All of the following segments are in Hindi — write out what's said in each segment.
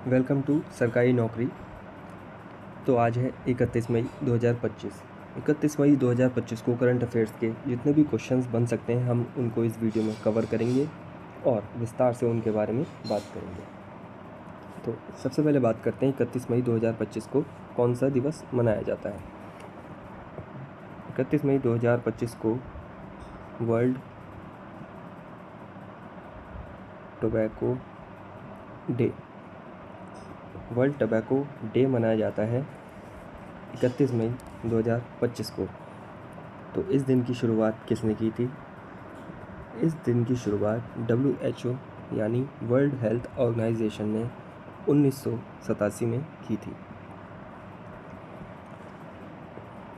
वेलकम टू सरकारी नौकरी। तो आज है 31 मई 2025। 31 मई 2025 को करंट अफेयर्स के जितने भी क्वेश्चंस बन सकते हैं हम उनको इस वीडियो में कवर करेंगे और विस्तार से उनके बारे में बात करेंगे। तो सबसे पहले बात करते हैं 31 मई 2025 को कौन सा दिवस मनाया जाता है। 31 मई 2025 को वर्ल्ड टोबैको डे मनाया जाता है 31 मई 2025 को। तो इस दिन की शुरुआत किसने की थी? इस दिन की शुरुआत WHO यानी वर्ल्ड हेल्थ ऑर्गेनाइजेशन ने 1987 में की थी।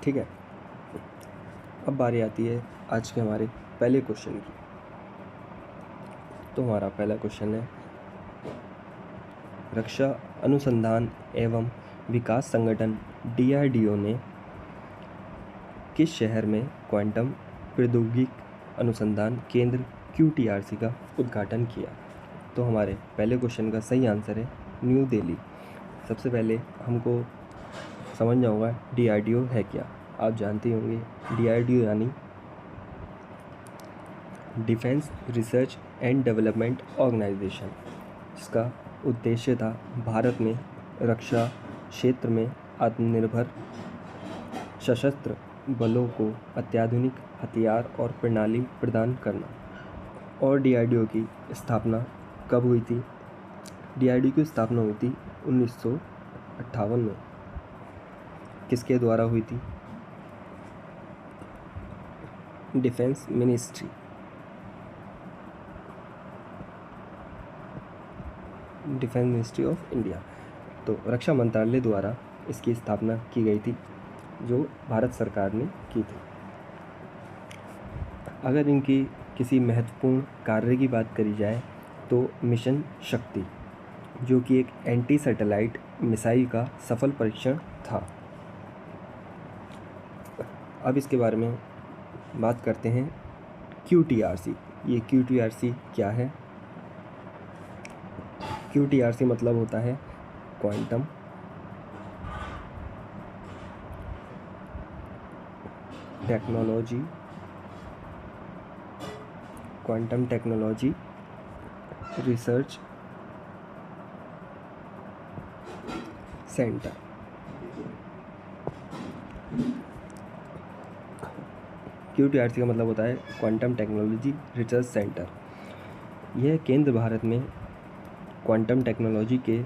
ठीक है, अब बारी आती है आज के हमारे पहले क्वेश्चन की। तो हमारा पहला क्वेश्चन है, रक्षा अनुसंधान एवं विकास संगठन DRDO ने किस शहर में क्वांटम प्रौद्योगिकी अनुसंधान केंद्र QTRC का उद्घाटन किया? तो हमारे पहले क्वेश्चन का सही आंसर है न्यू दिल्ली। सबसे पहले हमको समझना होगा DRDO है क्या। आप जानते होंगे DRDO यानी defence research and development organisation, जिसका उद्देश्य था भारत में रक्षा क्षेत्र में आत्मनिर्भर सशस्त्र बलों को अत्याधुनिक हथियार और प्रणाली प्रदान करना। और DRDO की स्थापना कब हुई थी? DRDO की स्थापना हुई थी 1958 में। किसके द्वारा हुई थी? Defence ministry of India. तो रक्षा मंत्रालय द्वारा इसकी स्थापना की गई थी, जो भारत सरकार ने की थी। अगर इनकी किसी महत्वपूर्ण कार्य की बात करी जाए तो मिशन शक्ति, जो कि एक एंटी सैटेलाइट मिसाइल का सफल परीक्षण था। अब इसके बारे में बात करते हैं QTRC। ये QTRC क्या है? QTRC मतलब होता है quantum technology research centre. QTRC का मतलब होता है क्वांटम टेक्नोलॉजी रिसर्च सेंटर। यह केंद्र भारत में क्वांटम टेक्नोलॉजी के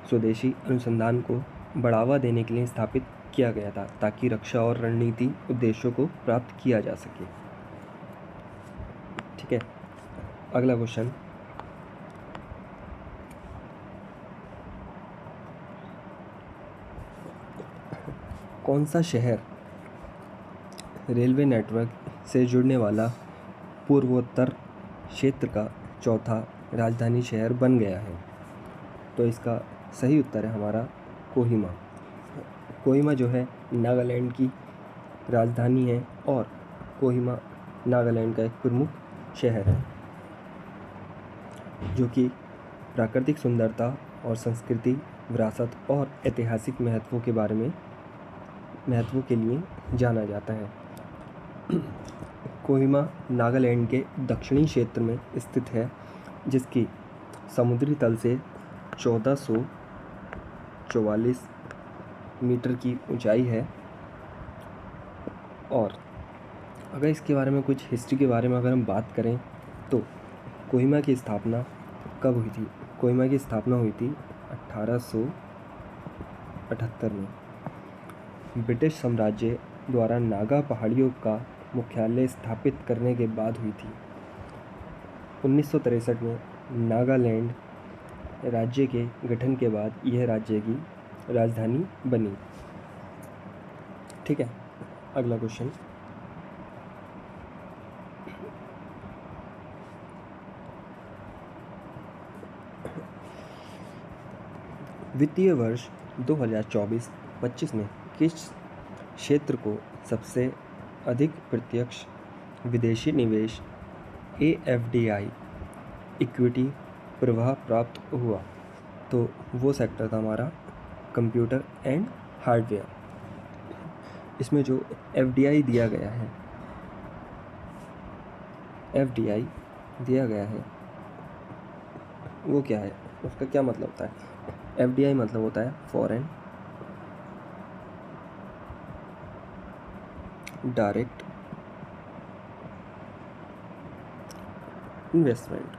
स्वदेशी अनुसंधान को बढ़ावा देने के लिए स्थापित किया गया था, ताकि रक्षा और रणनीति उद्देश्यों को प्राप्त किया जा सके। ठीक है, अगला क्वेश्चन, कौन सा शहर रेलवे नेटवर्क से जुड़ने वाला पूर्वोत्तर क्षेत्र का चौथा राजधानी शहर बन गया है? तो इसका सही उत्तर है हमारा कोहिमा। कोहिमा जो है नागालैंड की राजधानी है और कोहिमा नागालैंड का एक प्रमुख शहर है, जो कि प्राकृतिक सुंदरता और संस्कृति विरासत और ऐतिहासिक महत्व के लिए जाना जाता है। कोहिमा नागालैंड के दक्षिणी क्षेत्र में स्थित है, जिसकी समुद्री तल से 1444 मीटर की ऊंचाई है। और अगर इसके बारे में कुछ हिस्ट्री के बारे में अगर हम बात करें तो कोहिमा की स्थापना कब हुई थी? कोहिमा की स्थापना हुई थी 1878 में। ब्रिटिश साम्राज्य द्वारा नागा पहाड़ियों का मुख्यालय स्थापित करने के बाद हुई थी। 1963 में नागालैंड राज्य के गठन के बाद यह राज्य की राजधानी बनी। ठीक है, अगला क्वेश्चन, वित्तीय वर्ष 2024-25 में किस क्षेत्र को सबसे अधिक प्रत्यक्ष विदेशी निवेश AFDI इक्विटी प्रवाह प्राप्त हुआ? तो वो सेक्टर था हमारा कंप्यूटर एंड हार्डवेयर। इसमें जो FDI दिया गया है, FDI दिया गया है वो क्या है, उसका क्या मतलब होता है? FDI मतलब होता है फॉरेन डायरेक्ट इन्वेस्टमेंट।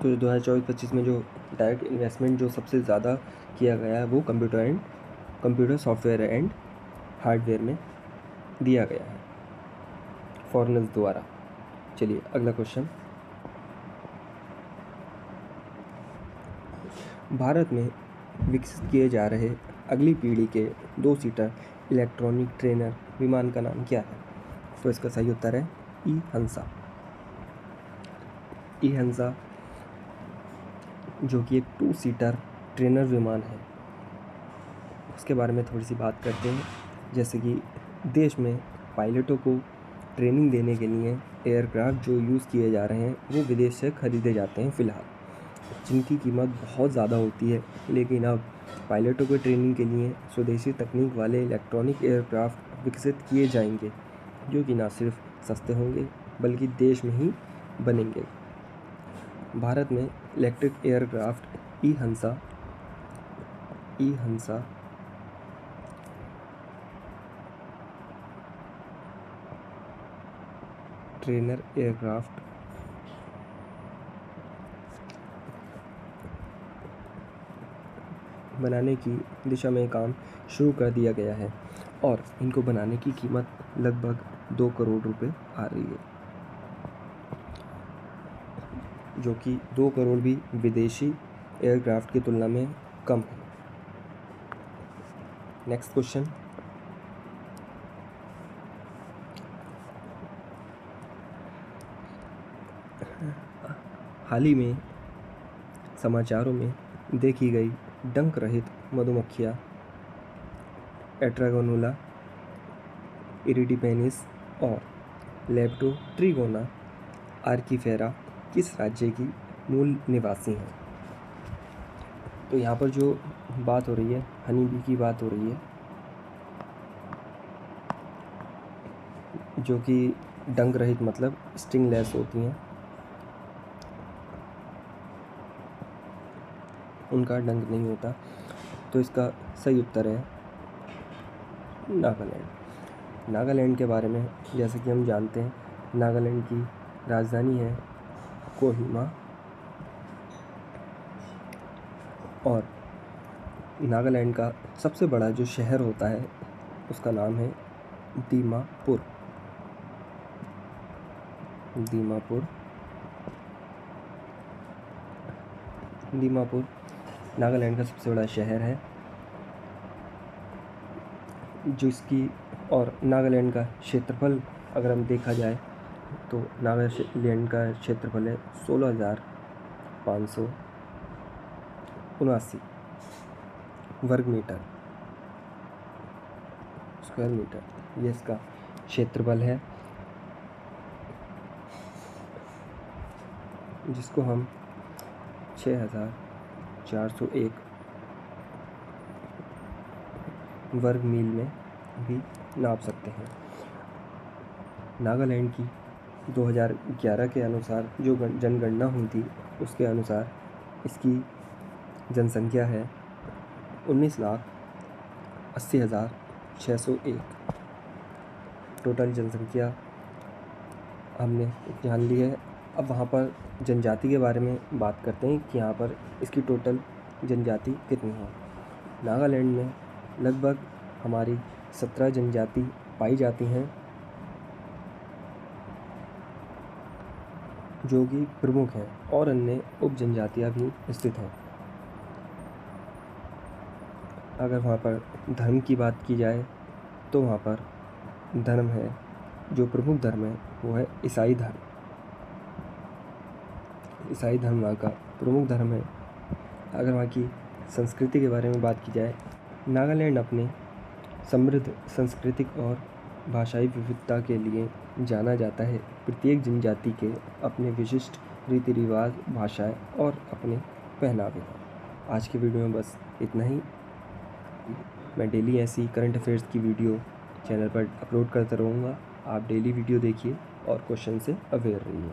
तो 2024-25 में जो डायरेक्ट इन्वेस्टमेंट जो सबसे ज़्यादा किया गया है वो कंप्यूटर सॉफ्टवेयर एंड हार्डवेयर में दिया गया है फॉरेनर्स द्वारा। चलिए अगला क्वेश्चन। भारत में विकसित किए जा रहे अगली पीढ़ी के 2 सीटर इलेक्ट्रॉनिक ट्रेनर विमान का नाम क्या है? तो इसका सही उत्तर है ई-हंसा। ई-हंसा जो कि एक 2 सीटर ट्रेनर विमान है, उसके बारे में थोड़ी सी बात करते हैं। जैसे कि देश में पायलटों को ट्रेनिंग देने के लिए एयरक्राफ्ट जो यूज़ किए जा रहे हैं वो विदेश से ख़रीदे जाते हैं फ़िलहाल, जिनकी कीमत बहुत ज़्यादा होती है। लेकिन अब पायलटों को ट्रेनिंग के लिए स्वदेशी तकनीक वाले इलेक्ट्रॉनिक एयरक्राफ्ट विकसित किए जाएंगे, जो कि न सिर्फ सस्ते होंगे बल्कि देश में ही बनेंगे। भारत में इलेक्ट्रिक एयरक्राफ्ट ई-हंसा ट्रेनर एयरक्राफ्ट बनाने की दिशा में काम शुरू कर दिया गया है और इनको बनाने की कीमत लगभग 2 करोड़ रुपए आ रही है, जो कि 2 करोड़ भी विदेशी एयरक्राफ्ट की तुलना में कम है। Next question. हाल ही में समाचारों में देखी गई डंक रहित मधुमक्खियाँ एट्रागोनुला इरिडिपेनिस और लेप्टोट्रिगोना आर्किफेरा किस राज्य की मूल निवासी हैं? तो यहाँ पर जो बात हो रही है हनी बी की बात हो रही है, जो कि डंक रहित मतलब स्टिंगलेस होती हैं, उनका डंक नहीं होता। तो इसका सही उत्तर है नागालैंड। नागालैंड के बारे में जैसे कि हम जानते हैं, नागालैंड की राजधानी है कोहिमा और नागालैंड का सबसे बड़ा जो शहर होता है उसका नाम है दीमापुर। दीमापुर नागालैंड का सबसे बड़ा शहर है, जिसकी और नागालैंड का क्षेत्रफल अगर हम देखा जाए तो नागालैंड का क्षेत्रफल है 16,579 स्क्वायर मीटर, ये इसका क्षेत्रफल है, जिसको हम 6,401 वर्ग मील में भी नाप सकते हैं। नागालैंड की 2011 के अनुसार जो जनगणना हुई थी उसके अनुसार इसकी जनसंख्या है 19,80,601। टोटल जनसंख्या हमने जान ली है। अब वहाँ पर जनजाति के बारे में बात करते हैं कि यहाँ पर इसकी टोटल जनजाति कितनी है। नागालैंड में लगभग हमारी 17 जनजाति पाई जाती हैं, जो कि प्रमुख हैं, और अन्य उप जनजातियाँ भी स्थित हैं। अगर वहाँ पर धर्म की बात की जाए तो वहाँ पर धर्म है, जो प्रमुख धर्म है वो है ईसाई धर्म। ईसाई धर्म वहाँ का प्रमुख धर्म है। अगर वहाँ की संस्कृति के बारे में बात की जाए, नागालैंड अपने समृद्ध सांस्कृतिक और भाषाई विविधता के लिए जाना जाता है। प्रत्येक जनजाति के अपने विशिष्ट रीति रिवाज, भाषाएँ और अपने पहनावे का। आज के वीडियो में बस इतना ही। मैं डेली ऐसी करंट अफेयर्स की वीडियो चैनल पर अपलोड करता रहूँगा। आप डेली वीडियो देखिए और क्वेश्चन से अवेयर रहिए।